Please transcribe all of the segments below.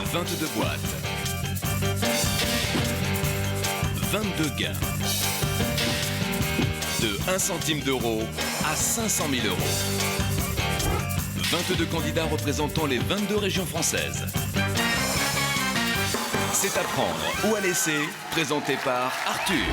22 boîtes. 22 gains. De 1 centime d'euro à 500 000 euros. 22 candidats représentant les 22 régions françaises. C'est à prendre ou à laisser, présenté par Arthur.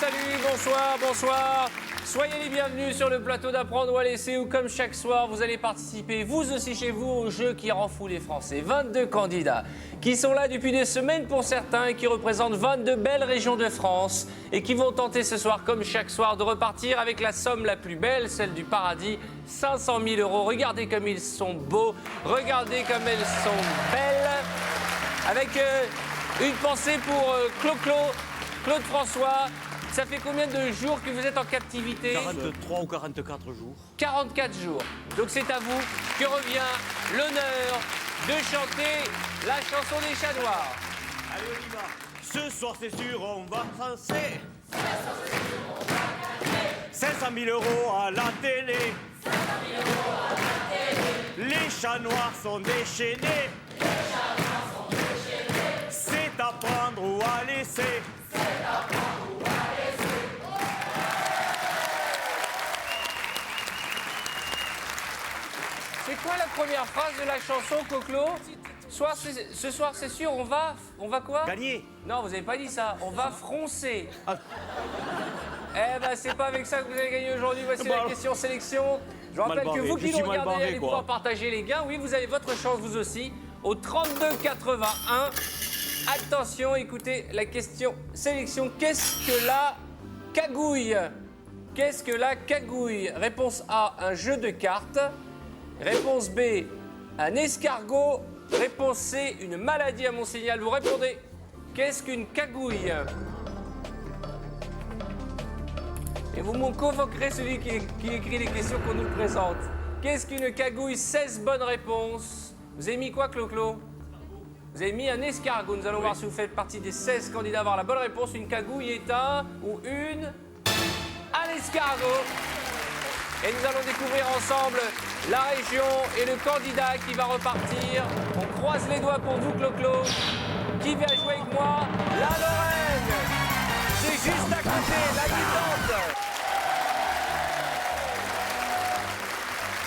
Salut, bonsoir. Soyez les bienvenus sur le plateau d'Apprendre ou à laisser où, comme chaque soir, vous allez participer, vous aussi chez vous, au jeu qui rend fou les Français. 22 candidats qui sont là depuis des semaines pour certains et qui représentent 22 belles régions de France et qui vont tenter ce soir, comme chaque soir, de repartir avec la somme la plus belle, celle du paradis, 500 000 euros. Regardez comme ils sont beaux, regardez comme elles sont belles. Avec une pensée pour Claude François. Ça fait combien de jours que vous êtes en captivité? 43 ou 44 jours. 44 jours. Donc c'est à vous que revient l'honneur de chanter la chanson des chats noirs. Allez, on y va. Ce soir, c'est sûr, on va danser. 500 000 euros à la télé. Les chats noirs sont déchaînés. C'est à prendre ou à laisser. C'est quoi la première phrase de la chanson, Coclo? Ce soir, c'est sûr, on va quoi? Gagner. Non, vous avez pas dit ça. On va froncer. Eh ben, c'est pas avec ça que vous allez gagner aujourd'hui. Voici la question sélection. Je rappelle que vous qui nous regardez allez pouvoir partager les gains. Oui, vous avez votre chance, vous aussi, au 32-81. Attention, écoutez la question sélection. Qu'est-ce que la cagouille? Qu'est-ce que la cagouille? Réponse A, un jeu de cartes. Réponse B, un escargot. Réponse C, une maladie à mon signal. Vous répondez. Qu'est-ce qu'une cagouille? Et vous m'en convoquerez celui qui écrit les questions qu'on nous présente. Qu'est-ce qu'une cagouille? 16 bonnes réponses. Vous avez mis quoi, Clo-Clo? Vous avez mis un escargot. Nous allons voir si vous faites partie des 16 candidats à avoir la bonne réponse. Une cagouille est un escargot. Et nous allons découvrir ensemble la région et le candidat qui va repartir. On croise les doigts pour vous, Clo-Clo. Qui vient jouer avec moi? La Lorraine. C'est juste à côté, la mutante.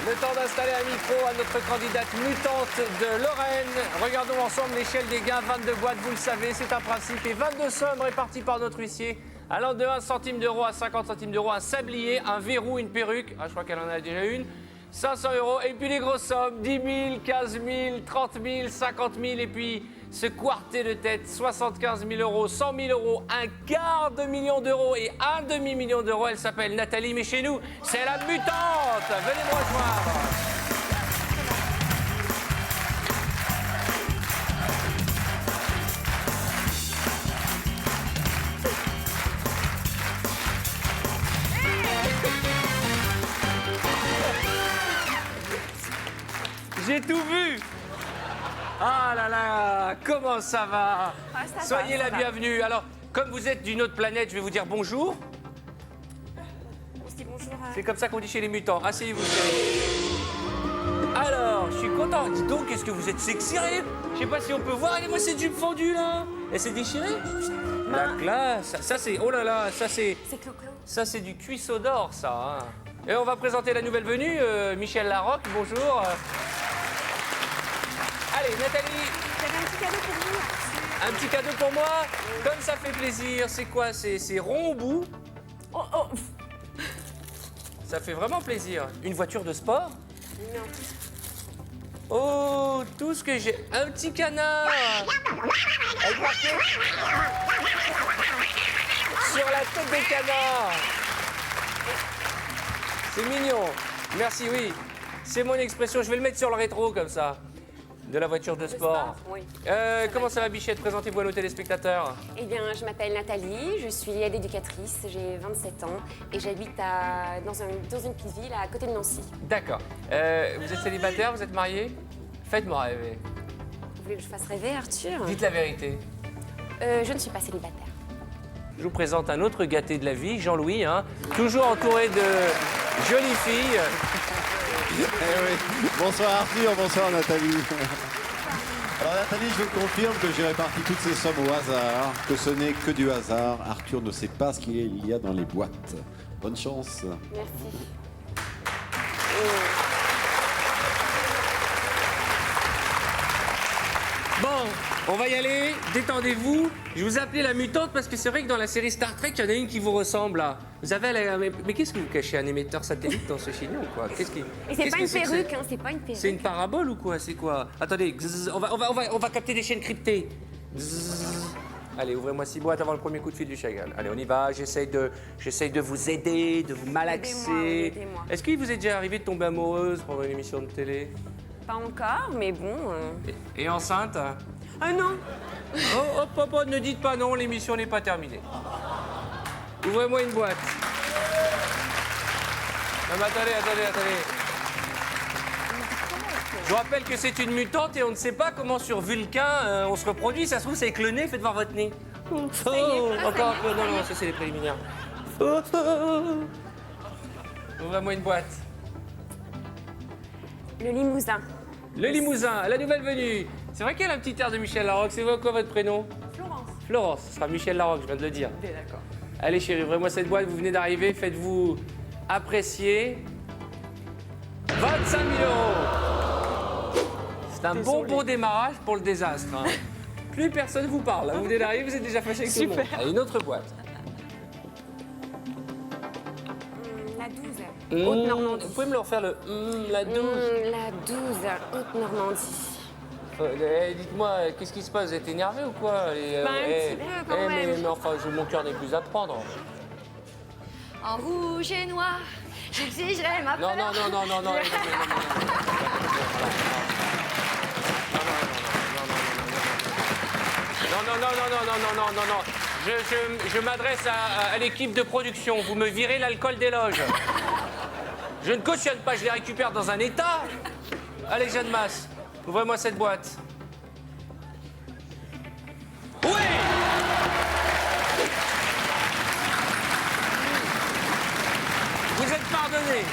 Le temps d'installer un micro à notre candidate mutante de Lorraine. Regardons ensemble l'échelle des gains. 22 boîtes, vous le savez, c'est un principe. Et 22 sommes réparties par notre huissier. Allant de 1 centime d'euro à 50 centimes d'euros, un sablier, un verrou, une perruque. Ah, je crois qu'elle en a déjà une. 500 euros. Et puis les grosses sommes, 10 000, 15 000, 30 000, 50 000. Et puis ce quartet de tête, 75 000 euros, 100 000 euros, un quart de million d'euros et un demi-million d'euros. Elle s'appelle Nathalie, mais chez nous, c'est la mutante. Venez me rejoindre. J'ai tout vu. Ah là là, comment ça va? Soyez la bienvenue. Alors, comme vous êtes d'une autre planète, je vais vous dire bonjour. Je dis bonjour à... C'est comme ça qu'on dit chez les mutants. Asseyez-vous, chérie. Alors, je suis content. Dis donc, qu'est-ce que vous êtes sexy, Rip. Je sais pas si on peut voir. Regardez-moi cette jupe fendue, là. Elle s'est déchirée. La classe. Ça, c'est... Oh là là, ça, c'est... C'est Clo-Clo. Ça, c'est du cuisseau d'or, ça. Hein. Et on va présenter la nouvelle venue, Michel Larocque. Bonjour. Allez, Nathalie. J'avais un petit cadeau pour vous. Un petit cadeau pour moi. Comme ça fait plaisir. C'est quoi? C'est rond au bout. Oh, oh. Ça fait vraiment plaisir. Une voiture de sport? Non. Oh, tout ce que j'ai. Un petit canard. Avec marqué sur la tête des canards. C'est mignon. Merci, oui. C'est mon expression. Je vais le mettre sur le rétro comme ça. De la voiture de sport. Oui. Comment ça va, Bichette? Présentez-vous à nos téléspectateurs. Eh bien, je m'appelle Nathalie, je suis aide-éducatrice, j'ai 27 ans et j'habite dans une petite ville à côté de Nancy. D'accord. Vous êtes célibataire, vous êtes marié? Faites-moi rêver. Vous voulez que je fasse rêver, Arthur? Dites la vérité. Je ne suis pas célibataire. Je vous présente un autre gâté de la vie, Jean-Louis, hein, toujours entouré de jolies filles. Eh oui. Bonsoir Arthur, bonsoir Nathalie. Alors Nathalie, je vous confirme que j'ai réparti toutes ces sommes au hasard, que ce n'est que du hasard. Arthur ne sait pas ce qu'il y a dans les boîtes. Bonne chance. Merci. Bon, on va y aller, détendez-vous. Je vous appelais la mutante parce que c'est vrai que dans la série Star Trek, il y en a une qui vous ressemble là. Vous avez mais qu'est-ce que vous cachez? Un émetteur satellite dans ce chignon ou quoi? Qu'est-ce qui... Et c'est qu'est-ce pas que une c'est que perruque, hein, c'est pas une perruque. C'est une parabole ou quoi? C'est quoi? Attendez, on va capter des chaînes cryptées. Zzz. Allez, ouvrez-moi 6 boîtes avant le premier coup de fil du Chagall. Allez, on y va. J'essaye de vous aider, de vous malaxer. Aidez-moi. Est-ce qu'il vous est déjà arrivé de tomber amoureuse pendant une émission de télé? Pas encore, mais bon. Et enceinte? Ah non. Oh, hop, hop, hop, ne dites pas non, l'émission n'est pas terminée. Ouvrez-moi une boîte. Non, mais attendez. Je vous rappelle que c'est une mutante et on ne sait pas comment sur Vulcain on se reproduit. Ça se trouve, c'est avec le nez, faites voir votre nez. Oh, encore un peu. Non, ça c'est les préliminaires. Ouvrez-moi une boîte. Le Limousin. Le Limousin, la nouvelle venue. C'est vrai qu'elle a un petit air de Michel Larocque. C'est quoi votre prénom? Florence. Florence, ce sera Michel Larocque, je viens de le dire. D'accord. Allez chérie, ouvrez-moi cette boîte, vous venez d'arriver, faites-vous apprécier. 25 000 €. C'est un bon démarrage pour le désastre. Hein. Plus personne vous parle. Hein. Vous venez d'arriver, vous êtes déjà fâché avec tout le monde. Allez, une autre boîte. La 12. Haute-Normandie. Vous pouvez me le refaire la 12. La 12, Haute-Normandie. Dites-moi, qu'est-ce qui se passe? Vous êtes énervé ou quoi? Un petit peu, quand même. Mais enfin, mon cœur n'est plus à prendre. En rouge et noir, j'exigerai ma Non. Non. Je m'adresse à l'équipe de production. Vous me virez l'alcool des loges. Je ne cautionne pas, je les récupère dans un état. Allez, Jeanne Masse, ouvrez-moi cette boîte. Oui! Vous êtes pardonné.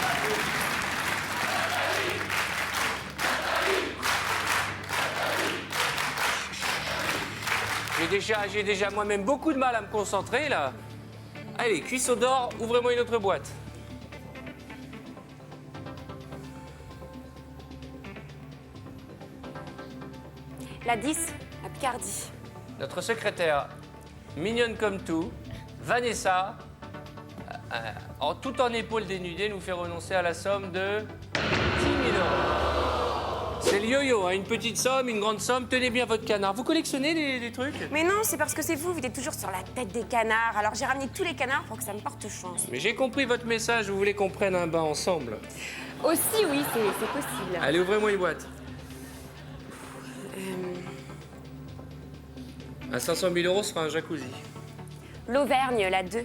J'ai déjà moi-même beaucoup de mal à me concentrer là. Allez, cuisseau d'or, ouvrez-moi une autre boîte. La 10, la Picardie. Notre secrétaire, mignonne comme tout, Vanessa, tout en épaules dénudées, nous fait renoncer à la somme de 10 000 €. C'est le yo-yo, hein, une petite somme, une grande somme. Tenez bien votre canard. Vous collectionnez des trucs? Mais non, c'est parce que c'est vous êtes toujours sur la tête des canards. Alors j'ai ramené tous les canards pour que ça me porte chance. Mais j'ai compris votre message, vous voulez qu'on prenne un bain ensemble. Aussi, oui, c'est possible. Allez, ouvrez-moi une boîte. À 500 000 € sera un jacuzzi. L'Auvergne, la 2.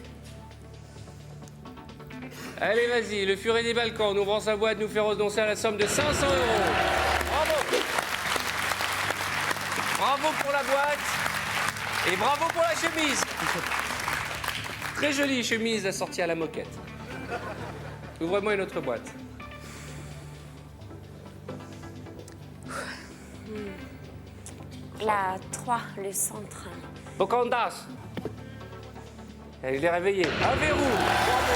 Allez, vas-y, le furet des Balkans, en ouvrant sa boîte, nous fait renoncer à la somme de 500 €. Bravo! Bravo pour la boîte et bravo pour la chemise. Très jolie chemise assortie à la moquette. Ouvrez-moi une autre boîte. La 3, le centre. Pocahontas. Je l'ai réveillé. Un verrou. Bravo.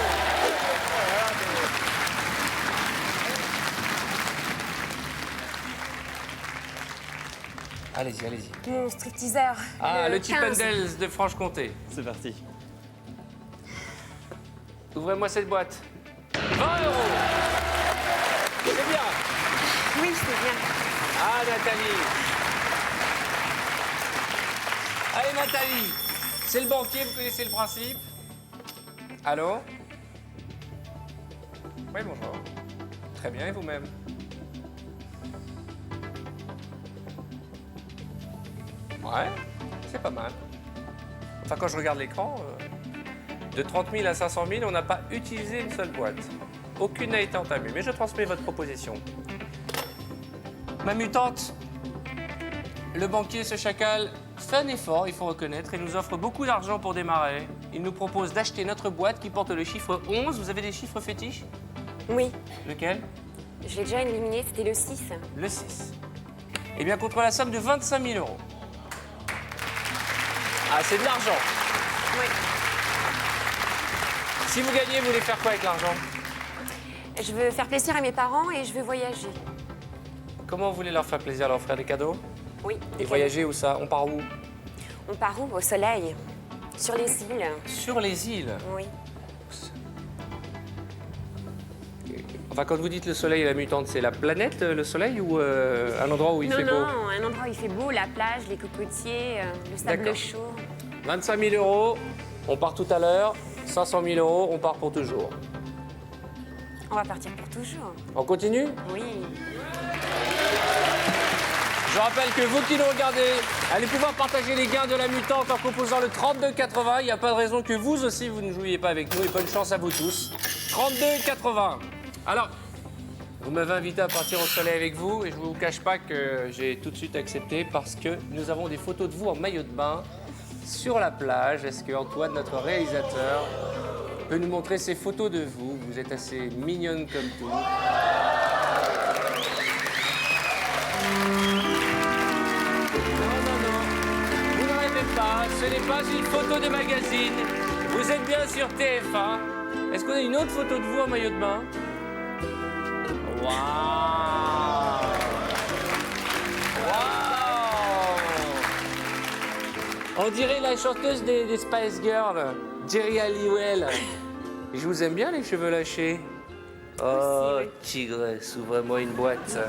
Allez-y. Mon stripteaseur. Ah, le Chip 15. Dales de Franche-Comté. C'est parti. Ouvrez-moi cette boîte. 20 €. C'est bien. Oui, c'est bien. Ah, Nathalie. Allez, Nathalie. C'est le banquier, vous connaissez le principe. Allô? Oui, bonjour. Très bien, et vous-même? Ouais, c'est pas mal. Enfin, quand je regarde l'écran, de 30 000 à 500 000, on n'a pas utilisé une seule boîte. Aucune n'a été entamée, mais je transmets votre proposition. Ma mutante, le banquier, ce chacal, fait un effort, il faut reconnaître, et nous offre beaucoup d'argent pour démarrer. Il nous propose d'acheter notre boîte qui porte le chiffre 11. Vous avez des chiffres fétiches? Oui, Lequel? je l'ai déjà éliminé, c'était le 6. Le 6. Eh bien, contre la somme de 25 000 €. Ah, c'est de l'argent. Oui. Si vous gagnez, vous voulez faire quoi avec l'argent? Je veux faire plaisir à mes parents et je veux voyager. Comment vous voulez leur faire plaisir, leur offrir des cadeaux? Oui. Et voyager où ça? On part où? On part où? Au soleil. Sur les îles. Sur les îles. Oui. Enfin, quand vous dites le soleil et la mutante, c'est la planète, le soleil, ou un endroit où il fait beau? Non, un endroit où il fait beau, la plage, les cocotiers, le sable D'accord. chaud. 25 000 €, on part tout à l'heure. 500 000 €, on part pour toujours. On va partir pour toujours. On continue? Oui. Je rappelle que vous qui nous regardez, allez pouvoir partager les gains de la mutante en composant le 3280. Il n'y a pas de raison que vous aussi, vous ne jouiez pas avec nous. Et bonne chance à vous tous. 3280. Alors, vous m'avez invité à partir au soleil avec vous et je ne vous cache pas que j'ai tout de suite accepté parce que nous avons des photos de vous en maillot de bain sur la plage. Est-ce que Antoine, notre réalisateur, peut nous montrer ces photos de vous? Vous êtes assez mignonne comme tout. Vous n'en rêvez pas, ce n'est pas une photo de magazine. Vous êtes bien sur TF1. Est-ce qu'on a une autre photo de vous en maillot de bain? Waouh! Waouh! On dirait la chanteuse des Spice Girls, Jerry Halliwell. Je vous aime bien les cheveux lâchés. Oh, tigresse, ouvre-moi une boîte.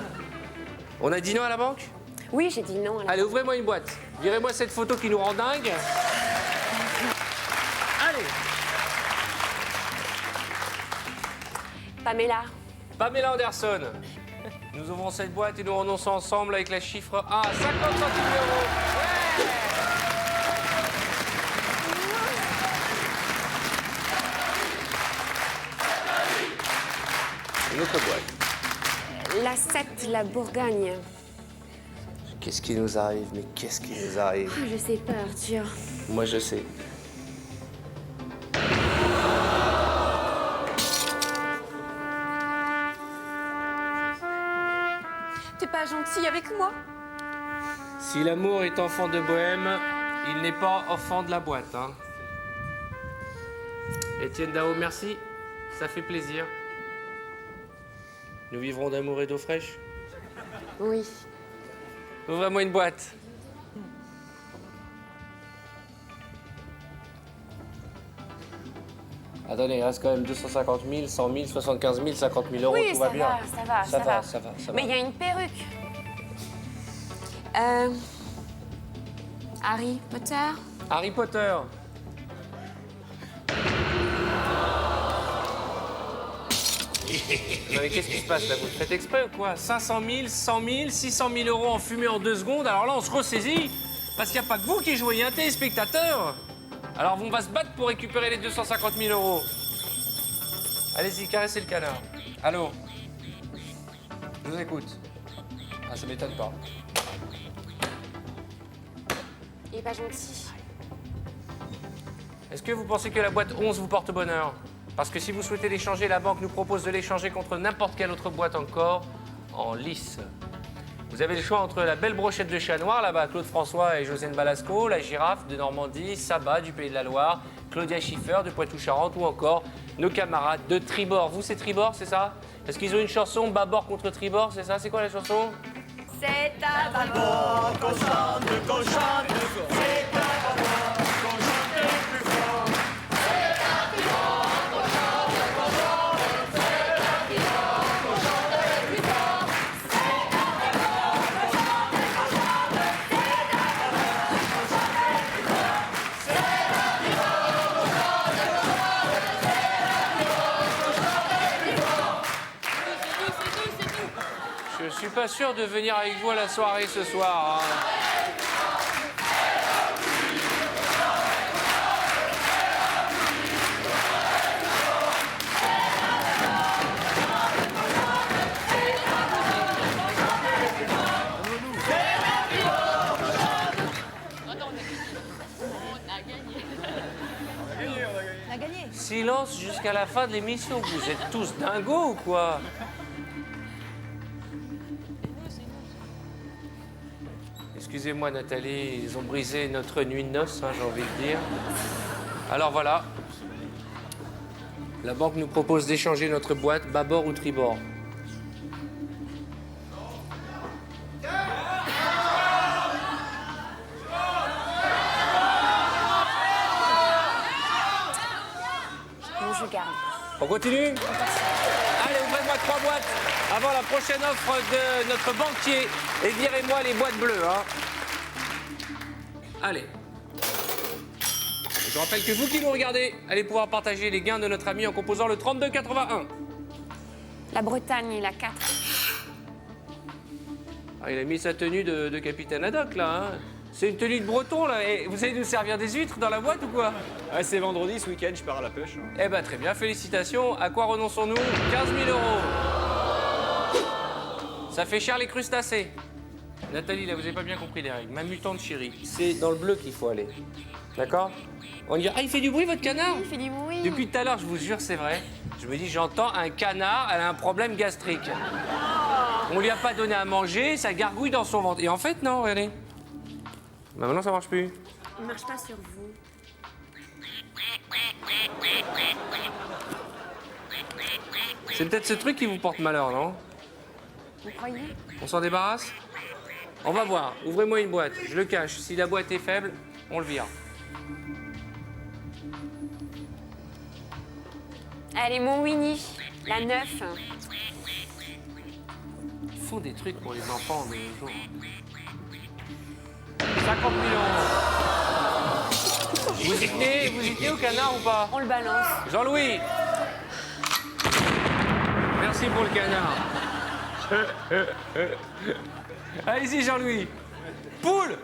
On a dit non à la banque? Oui, j'ai dit non. Allez, ouvrez-moi une boîte. Virez-moi cette photo qui nous rend dingue. Allez. Pamela. Pamela Anderson. Nous ouvrons cette boîte et nous renonçons ensemble avec la chiffre A, 50 centimes d'euros. Ouais. Une autre boîte. La 7, la Bourgogne. Qu'est-ce qui nous arrive? Mais qu'est-ce qui nous arrive? Oh, je sais pas, Arthur. Moi, je sais. T'es pas gentil avec moi? Si l'amour est enfant de bohème, il n'est pas enfant de la boîte. Hein. Étienne Dao, merci. Ça fait plaisir. Nous vivrons d'amour et d'eau fraîche. Oui. Ouvrez-moi une boîte. Attendez, il reste quand même 250 000, 100 000, 75 000, 50 000 euros, Oui, tout ça va bien. va, ça va, ça va. Ça va. Mais il y a une perruque. Harry Potter. Harry Potter. Non mais qu'est-ce qui se passe là? Vous le faites exprès ou quoi? 500 000, 100 000, 600 000 euros en fumée en 2 secondes. Alors là, on se ressaisit. Parce qu'il n'y a pas que vous qui jouez, il y a un téléspectateur. Alors on va se battre pour récupérer les 250 000 euros. Allez-y, caressez le canard. Allô? Je vous écoute. Ah, ça m'étonne pas. Il est pas gentil. Est-ce que vous pensez que la boîte 11 vous porte bonheur? Parce que si vous souhaitez l'échanger, la banque nous propose de l'échanger contre n'importe quelle autre boîte encore en lice. Vous avez le choix entre la belle brochette de chat noir, là-bas, Claude François et Josiane Balasco, la girafe de Normandie, Saba du Pays de la Loire, Claudia Schiffer de Poitou-Charentes ou encore nos camarades de Tribord. Vous, c'est Tribord, c'est ça? Est-ce qu'ils ont une chanson bâbord contre Tribord, c'est ça? C'est quoi la chanson? C'est à bâbord Qu'on chante, qu'on chante, c'est à bâbord qu'on chante le plus fort. Je suis pas sûr de venir avec vous à la soirée ce soir. Hein. silence jusqu'à la fin de l'émission. Vous êtes tous dingos ou quoi? Excusez-moi Nathalie, ils ont brisé notre nuit de noces, hein, j'ai envie de dire. Alors voilà. La banque nous propose d'échanger notre boîte, bâbord ou tribord. Bon, je garde. On continue? Allez, ouvrez-moi 3 boîtes avant la prochaine offre de notre banquier. Et virez-moi les boîtes bleues, hein. Allez. Je rappelle que vous qui nous regardez, allez pouvoir partager les gains de notre ami en composant le 3281. La Bretagne et la 4. Ah, il a mis sa tenue de capitaine Haddock, là, hein. C'est une tenue de breton, là. Et vous allez nous servir des huîtres dans la boîte ou quoi? Ouais, c'est vendredi, ce week-end, je pars à la pêche. Hein. Eh ben très bien, félicitations. À quoi renonçons-nous? 15 000 €. Ça fait cher les crustacés. Nathalie, là, vous n'avez pas bien compris les règles. Ma mutante chérie, c'est dans le bleu qu'il faut aller. D'accord? On dit, ah, il fait du bruit, votre canard? Il fait du bruit. Depuis tout à l'heure, je vous jure, c'est vrai. Je me dis, j'entends un canard, elle a un problème gastrique. On lui a pas donné à manger, ça gargouille dans son ventre. Et en fait, non, regardez. Bah maintenant, ça marche plus. Il marche pas sur vous. C'est peut-être ce truc qui vous porte malheur, non? Vous croyez? On s'en débarrasse? On va voir. Ouvrez-moi une boîte. Je le cache. Si la boîte est faible, on le vire. Allez, mon Winnie. La 9. Ils font des trucs pour les enfants, mais les jours. 50 000 €. Vous y tenez au canard ou pas? On le balance. Jean-Louis. Merci pour le canard. Allez-y, Jean-Louis. Poule.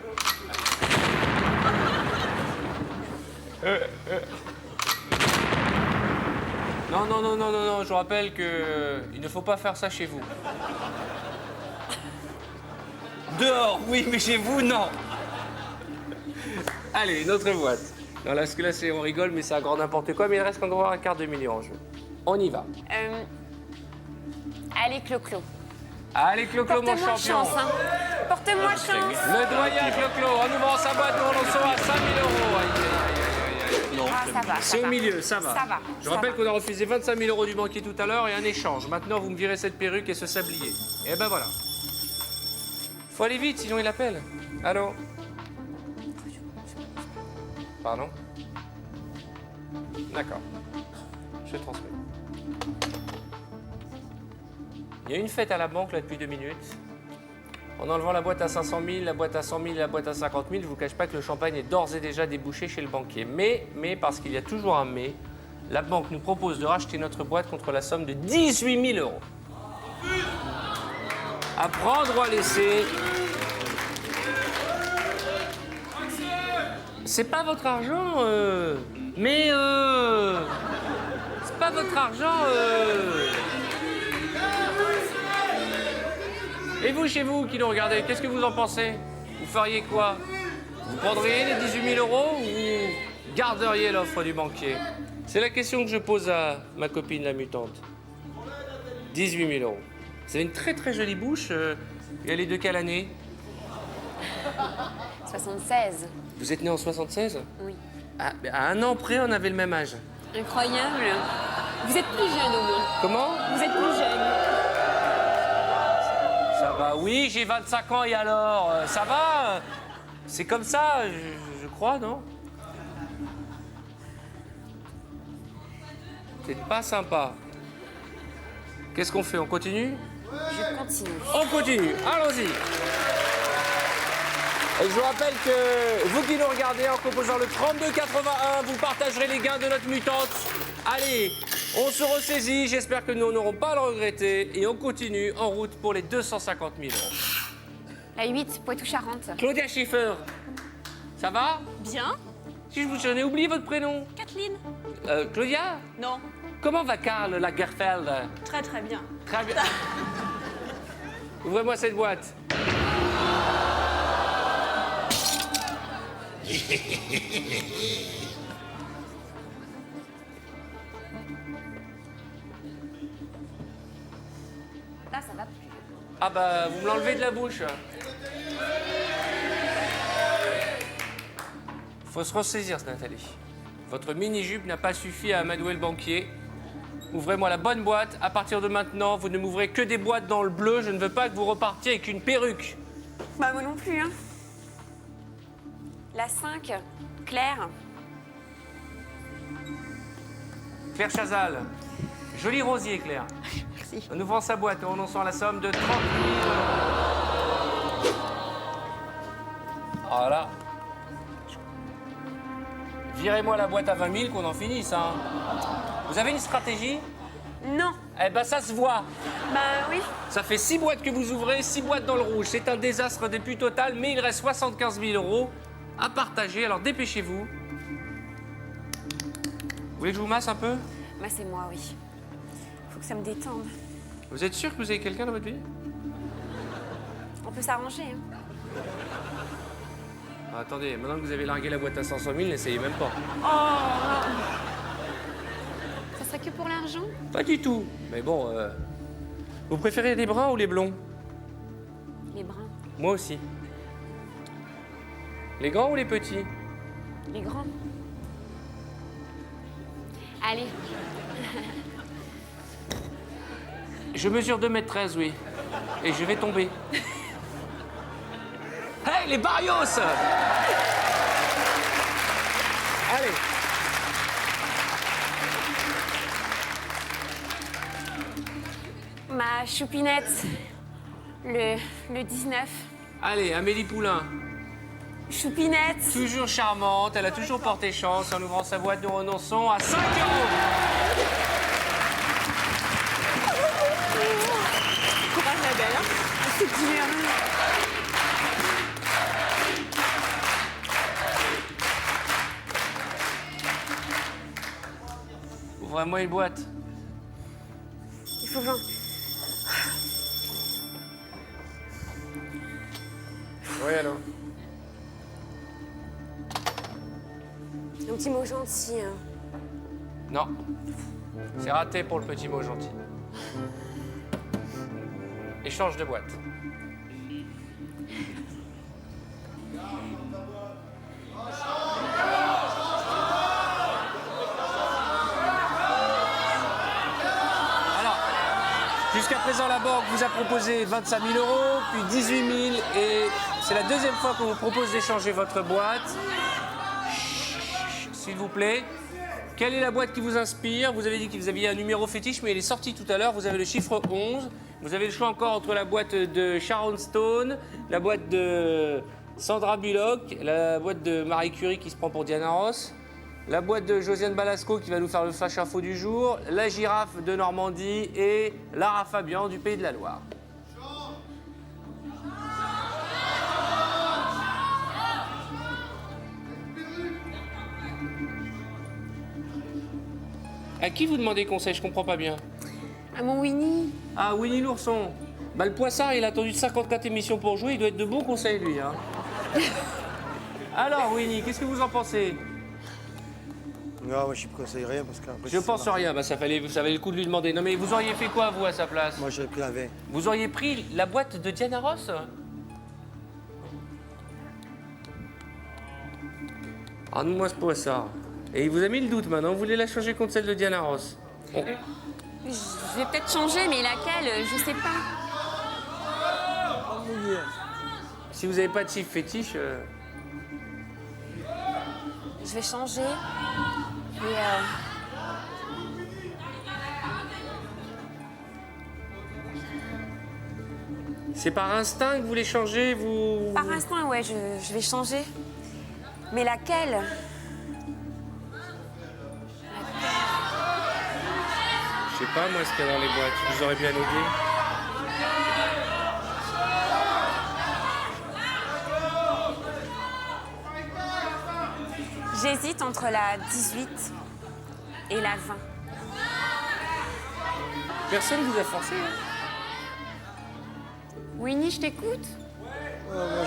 Non, non, non, non, non, non, je vous rappelle qu'il ne faut pas faire ça chez vous. Dehors, oui, mais chez vous, non. Allez, une autre boîte. Non, là, parce que là, on rigole, mais c'est un grand n'importe quoi, mais il reste encore un quart de million en jeu. On y va. Allez, Clo-Clo. Allez, Clo-Clo, mon Porte-moi champion. chance, hein. Porte-moi chance. Le doyen Clo-Clo, en ouvrant sa boîte, nous relançons à 5 000 €. Aïe, aïe, aïe, aïe, aïe. Ah, ça va. C'est au milieu, ça va. Ça va. Je rappelle qu'on a refusé 25 000 € du banquier tout à l'heure et un échange. Maintenant, vous me virez cette perruque et ce sablier. Et ben voilà. Faut aller vite, sinon il appelle. Allô? Pardon? D'accord. Je transmets. Il y a une fête à la banque là depuis 2 minutes. En enlevant la boîte à 500 000, la boîte à 100 000, la boîte à 50 000, je ne vous cache pas que le champagne est d'ores et déjà débouché chez le banquier. Mais, parce qu'il y a toujours un mais, la banque nous propose de racheter notre boîte contre la somme de 18 000 €. À prendre ou à laisser. C'est pas votre argent, mais c'est pas votre argent, Et vous, chez vous, qui nous regardez, qu'est-ce que vous en pensez? Vous feriez quoi? Vous prendriez les 18 000 € ou vous garderiez l'offre du banquier? C'est la question que je pose à ma copine, la mutante. 18 000 €. Vous avez une très très jolie bouche. Et elle est de quelle année? 76. Vous êtes né en 76? Oui. Ah, à un an près, on avait le même âge. Incroyable. Vous êtes plus jeune au moins. Comment? Vous êtes plus jeune. Ça va, oui, j'ai 25 ans et alors? Ça va? C'est comme ça, je crois, non? C'est pas sympa. Qu'est-ce qu'on fait? On continue? Je continue. On continue, allons-y. Et je vous rappelle que vous qui nous regardez en composant le 3281, vous partagerez les gains de notre mutante. Allez, on se ressaisit, j'espère que nous n'aurons pas à le regretter. Et on continue en route pour les 250 000 €. La 8, Poitou-Charentes. Claudia Schiffer, ça va? Bien. Si j'en ai oublié votre prénom. Kathleen? Claudia? Non. Comment va Karl Lagerfeld? Très très bien. Très bien. Ouvrez-moi cette boîte. Là, ça va plus. Ah bah, vous me l'enlevez de la bouche. Faut se ressaisir, Nathalie. Votre mini-jupe n'a pas suffi à amadouer le banquier. Ouvrez-moi la bonne boîte. À partir de maintenant, vous ne m'ouvrez que des boîtes dans le bleu. Je ne veux pas que vous repartiez avec une perruque. Bah, moi non plus, hein. La 5, Claire. Claire Chazal. Joli rosier, Claire. Merci. En ouvrant sa boîte et en annonçant la somme de 30 000. Voilà. Virez-moi la boîte à 20 000 qu'on en finisse, hein. Vous avez une stratégie? Non. Eh ben, ça se voit. Bah oui. Ça fait 6 boîtes que vous ouvrez, 6 boîtes dans le rouge. C'est un désastre des plus total, mais il reste 75 000 € à partager. Alors dépêchez-vous. Vous voulez que je vous masse un peu? Bah c'est moi, oui. Faut que ça me détende. Vous êtes sûr que vous avez quelqu'un dans votre vie? On peut s'arranger, hein. Ah, attendez, maintenant que vous avez largué la boîte à 500 000, n'essayez même pas. Oh. Ça serait que pour l'argent? Pas du tout. Mais bon, vous préférez les bruns ou les blonds? Les bruns. Moi aussi. Les grands ou les petits? Les grands. Allez. Je mesure 2,13 m, oui. Et je vais tomber. Hey, les Barrios! Allez. Ma choupinette. Le 19. Allez, Amélie Poulain. Choupinette. Toujours charmante, elle a toujours porté chance. En ouvrant sa boîte, nous renonçons à 5 €. Courage la belle, hein. C'est dur. Ouvrez-moi une boîte. Il faut 20. Oui, alors. Un petit mot gentil, hein. Non. C'est raté pour le petit mot gentil. Échange de boîte. Alors, jusqu'à présent, la banque vous a proposé 25 000 €, puis 18 000, et c'est la deuxième fois qu'on vous propose d'échanger votre boîte. S'il vous plaît. Quelle est la boîte qui vous inspire? Vous avez dit que vous aviez un numéro fétiche, mais il est sorti tout à l'heure. Vous avez le chiffre 11. Vous avez le choix encore entre la boîte de Sharon Stone, la boîte de Sandra Bullock, la boîte de Marie Curie qui se prend pour Diana Ross, la boîte de Josiane Balasco qui va nous faire le flash info du jour, la girafe de Normandie et Lara Fabian du Pays de la Loire. À qui vous demandez conseil? Je comprends pas bien. À mon Winnie. Ah, Winnie l'ourson. Bah, le poissard, il a attendu 54 émissions pour jouer. Il doit être de bons conseils, lui. Hein. Alors, Winnie, qu'est-ce que vous en pensez? Non, moi je ne conseille rien parce qu'après. Je pense rien. Bah, ça valait le coup de lui demander. Non, mais vous auriez fait quoi, vous, à sa place? Moi j'aurais pris la 20. Vous auriez pris la boîte de Diana Ross? Rends-moi ce poissard. Et il vous a mis le doute maintenant. Vous voulez la changer contre celle de Diana Ross? Bon. Je vais peut-être changer, mais laquelle? Je sais pas. Si vous n'avez pas de chiffre fétiche... Je vais changer. Et C'est par instinct que vous les changez, vous... par instant, ouais, je vais changer. Mais laquelle? Je sais pas, moi, ce qu'il y a dans les boîtes. Je vous aurais bien aidé. J'hésite entre la 18 et la 20. Personne ne vous a forcé, hein? Winnie, je t'écoute. Moi,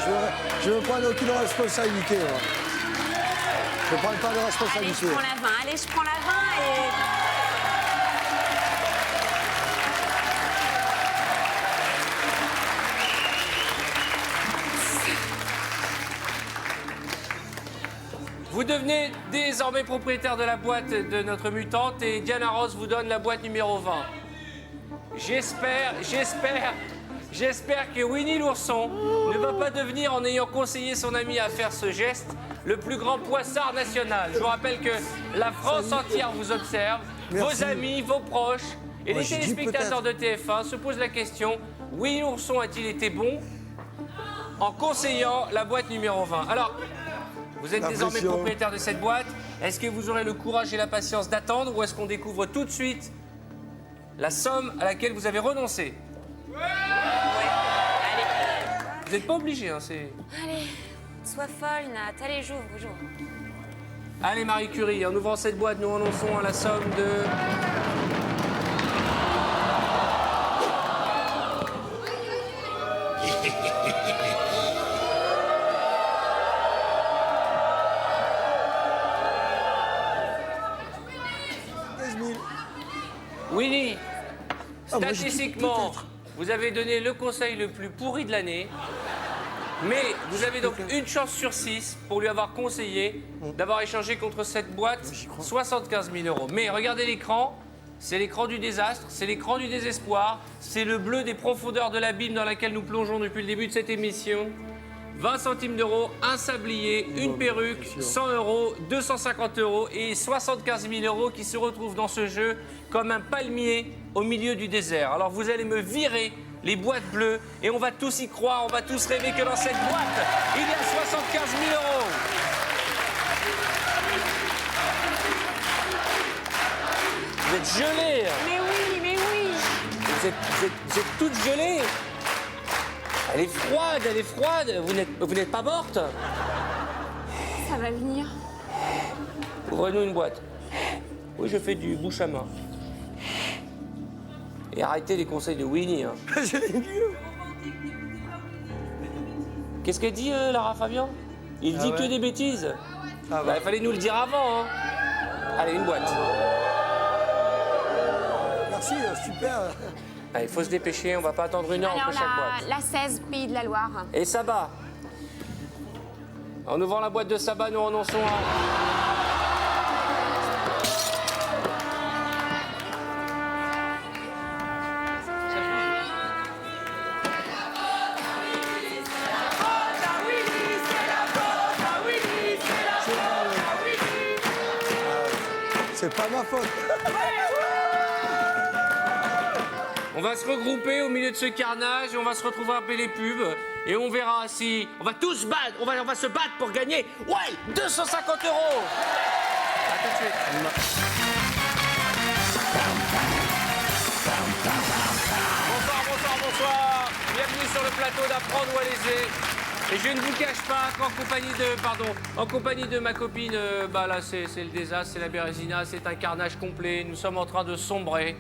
je ne veux prendre aucune responsabilité. Moi. Je ne prends pas de Allez, responsabilité. je prends la 20. Allez, je prends la 20 et... devenez désormais propriétaire de la boîte de notre mutante et Diana Ross vous donne la boîte numéro 20. J'espère que Winnie l'ourson ne va pas devenir, en ayant conseillé son ami à faire ce geste, le plus grand poissard national. Je vous rappelle que la France entière vous observe, Merci. vos amis, vos proches et Moi, les j'ai dit téléspectateurs de TF1 se posent la question, Winnie l'ourson a-t-il été bon en conseillant la boîte numéro 20? Alors, vous êtes La désormais pression. propriétaire de cette boîte. Est-ce que vous aurez le courage et la patience d'attendre ou est-ce qu'on découvre tout de suite la somme à laquelle vous avez renoncé? Vous n'êtes pas obligé, hein, c'est... Allez, sois folle, Nat. Allez, j'ouvre. Allez, Marie Curie, en ouvrant cette boîte, nous renonçons à la somme de... Winnie, Ah, moi, j'ai dit statistiquement, peut-être. vous avez donné le conseil le plus pourri de l'année, mais vous avez donc une chance sur 6 pour lui avoir conseillé d'avoir échangé contre cette boîte 75 000 euros. Mais regardez l'écran, c'est l'écran du désastre, c'est l'écran du désespoir, c'est le bleu des profondeurs de l'abîme dans laquelle nous plongeons depuis le début de cette émission. 20 centimes d'euros, un sablier, une perruque, 100 euros, 250 euros et 75 000 euros qui se retrouvent dans ce jeu comme un palmier au milieu du désert. Alors vous allez me virer les boîtes bleues et on va tous y croire, on va tous rêver que dans cette boîte, il y a 75 000 euros. Vous êtes gelés, Mais oui, mais oui. vous êtes toutes gelées. Elle est froide, vous n'êtes pas morte. Ça va venir. Ouvrez-nous une boîte. Oui, je fais du bouche à main. Et arrêtez les conseils de Winnie. Hein. Qu'est-ce qu'elle dit, Lara Fabian? Il dit que des bêtises. Bah, il fallait nous le dire avant. Hein. Allez, une boîte. Merci, super. Allez, il faut se dépêcher, on va pas attendre une heure Alors, entre chaque boîte. la 16, Pays de la Loire. Et Saba. En ouvrant la boîte de Saba, nous renonçons à... C'est pas ma faute. On va se regrouper au milieu de ce carnage et on va se retrouver après les pubs et on verra si... On va tous se battre, on va se battre pour gagner, 250 euros. À tout de suite. Bonsoir. Bienvenue sur le plateau d'Apprendre ou à léser. Et je ne vous cache pas qu'en compagnie de ma copine, là c'est le désastre, c'est la bérésina, c'est un carnage complet. Nous sommes en train de sombrer.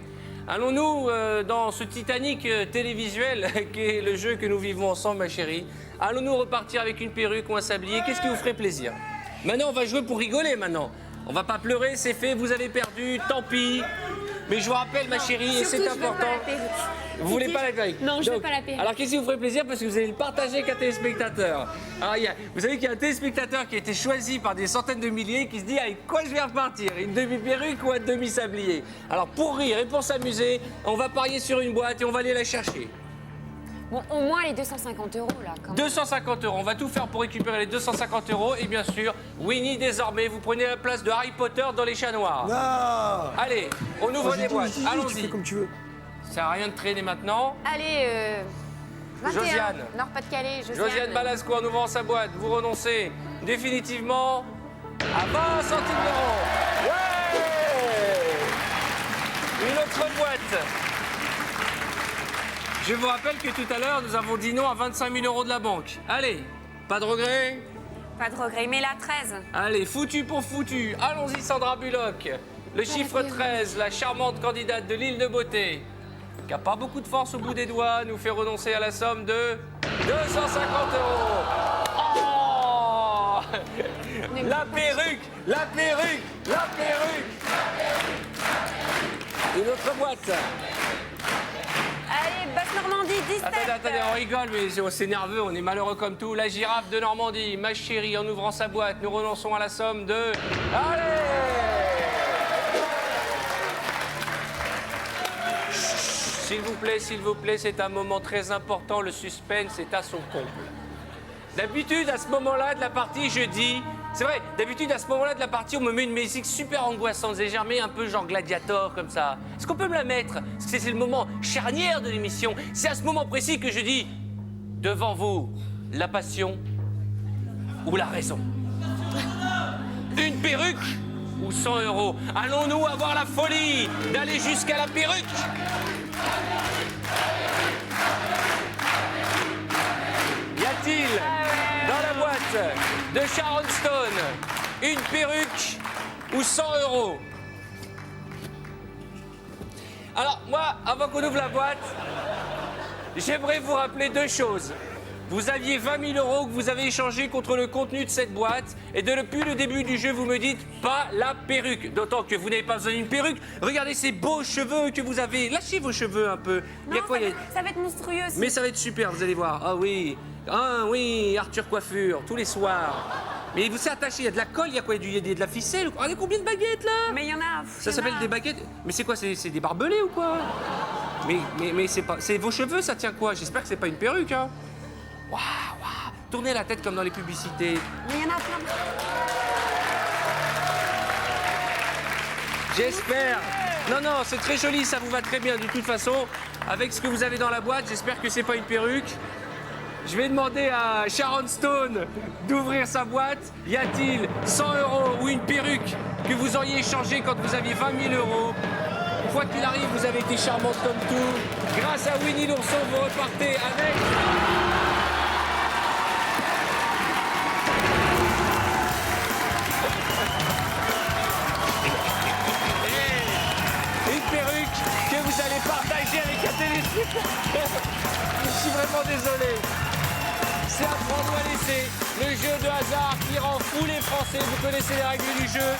Allons-nous dans ce Titanic télévisuel qui est le jeu que nous vivons ensemble, ma chérie. Allons-nous repartir avec une perruque ou un sablier? Qu'est-ce qui vous ferait plaisir? Maintenant, on va jouer pour rigoler maintenant. On va pas pleurer, c'est fait, vous avez perdu, tant pis. Mais je vous rappelle, ma chérie, et c'est Surtout, je veux important. pas la perruque. Vous voulez pas la perruque? Non, je veux Donc, pas la perruque. Alors, qu'est-ce qui vous ferait plaisir? Parce que vous allez le partager avec un téléspectateur. Alors, vous savez qu'il y a un téléspectateur qui a été choisi par des centaines de milliers qui se dit avec quoi je vais repartir? Une demi-perruque ou un demi-sablier? Alors, pour rire et pour s'amuser, on va parier sur une boîte et on va aller la chercher. Bon, au moins les 250 euros, là, quand même. 250 euros. On va tout faire pour récupérer les 250 euros. Et bien sûr, Winnie, désormais, vous prenez la place de Harry Potter dans les chats noirs. Non. Allez, on ouvre les boîtes. Tu fais Allons-y. comme tu veux. Ça sert à rien de traîner maintenant. Allez, 21. Josiane. Nord-Pas-de-Calais, Josiane Balasco, en ouvrant sa boîte, vous renoncez définitivement à 20 centimes d'euros. Ouais! Une autre boîte. Je vous rappelle que tout à l'heure, nous avons dit non à 25 000 euros de la banque. Allez, pas de regret? Pas de regret, mais la 13. Allez, foutu pour foutu. Allons-y, Sandra Bullock. Le chiffre 13, la charmante candidate de l'île de beauté, qui n'a pas beaucoup de force au bout des doigts, nous fait renoncer à la somme de 250 euros. Oh! La perruque, la perruque, la perruque. Une autre boîte. Allez, Basse-Normandie, Attendez, on rigole, mais c'est nerveux, on est malheureux comme tout. La girafe de Normandie, ma chérie, en ouvrant sa boîte, nous renonçons à la somme de... Allez! S'il vous plaît, c'est un moment très important, le suspense est à son comble. D'habitude, à ce moment-là de la partie, je dis... C'est vrai, d'habitude, à ce moment-là de la partie, on me met une musique super angoissante, légèrement un peu genre Gladiator, comme ça. Est-ce qu'on peut me la mettre? Parce que c'est le moment charnière de l'émission. C'est à ce moment précis que je dis, devant vous, la passion ou la raison? Une perruque ou 100 €? Allons-nous avoir la folie d'aller jusqu'à la perruque? Y a-t-il dans la boîte de Sharon Stone une perruque ou 100 €? Alors moi, avant qu'on ouvre la boîte, j'aimerais vous rappeler deux choses. Vous aviez 20 000 € que vous avez échangé contre le contenu de cette boîte. Et depuis le début du jeu, vous me dites pas la perruque. D'autant que vous n'avez pas besoin d'une perruque. Regardez ces beaux cheveux que vous avez. Lâchez vos cheveux un peu. Il y a Non, quoi, ça va être monstrueux aussi. Mais ça va être super, vous allez voir. Ah oui, Arthur Coiffure, tous les soirs. Mais vous s'est attaché, il y a de la colle, il y a quoi? Il y a de la ficelle. Regardez combien de baguettes là? Mais il y en a. Ça s'appelle des baguettes. Mais c'est quoi? C'est des barbelés ou quoi? Mais c'est pas. C'est vos cheveux, ça tient quoi? J'espère que c'est pas une perruque, hein? Waouh, waouh. Tournez la tête comme dans les publicités. Mais il y en a plein. J'espère. Non, c'est très joli, ça vous va très bien. De toute façon, avec ce que vous avez dans la boîte, j'espère que c'est pas une perruque. Je vais demander à Sharon Stone d'ouvrir sa boîte. Y a-t-il 100 € ou une perruque que vous auriez échangé quand vous aviez 20 000 €? Quoi qu'il arrive, vous avez été charmante comme tout. Grâce à Winnie l'ourson, vous repartez avec... une perruque que vous allez partager avec un téléspectateur. Je suis vraiment désolé. C'est à prendre ou à laisser. Le jeu de hasard qui rend fou les Français. Vous connaissez les règles du jeu.